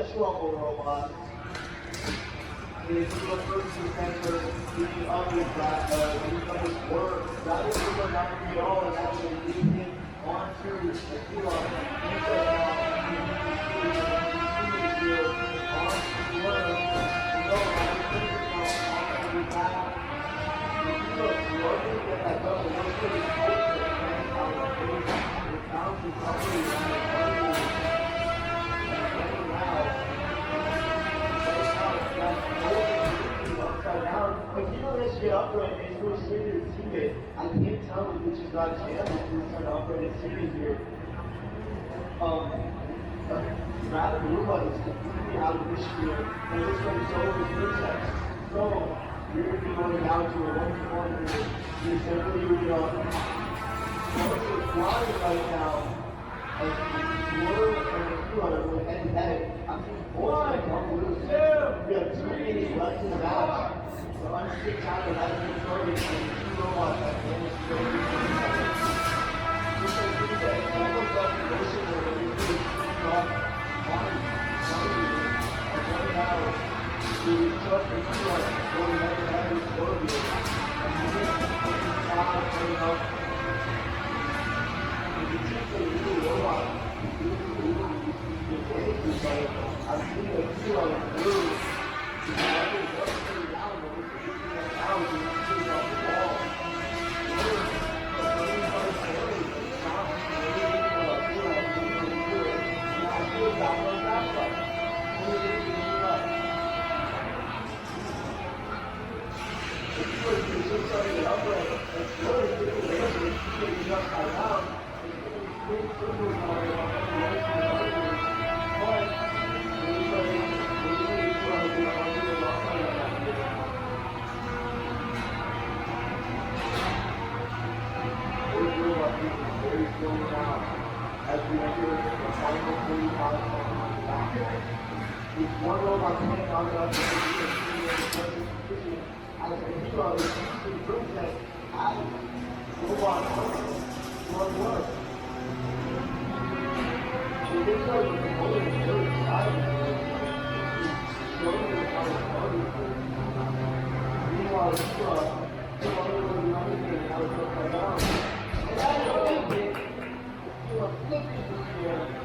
struggle robot. Is the first defender being others that becomes work. That is what not to be all and actually leading him onto Aquila. Get upright and go straight to his teammate. I can't tell him which is not chance to start upright series here. Rabid Roomba is completely out of this year, and this one's over his vertex. So, you're going to be going down to a 1-1 here. You're simply flying right now. As Blue and Aquila will head to head. I'm seeing 4 come loose. We have 2 minutes left in the match. The unstick out of that new target and 2 robots that managed to go through 20 seconds. Just like we said, almost like the motion where we really got fine, and going out to trust the Aquila going head to head with Scorpio. And we just coming up. And you take the new robot, I'm seeing Aquila blue. As we enter the final 45 seconds back. With one robot coming out of the position as a hero is to prove that as robot one work. So this way the component is very exciting. It's showing the how it's starting. Meanwhile, still under the other thing, how it's going to play out. And that's what they did. Flipping through the air.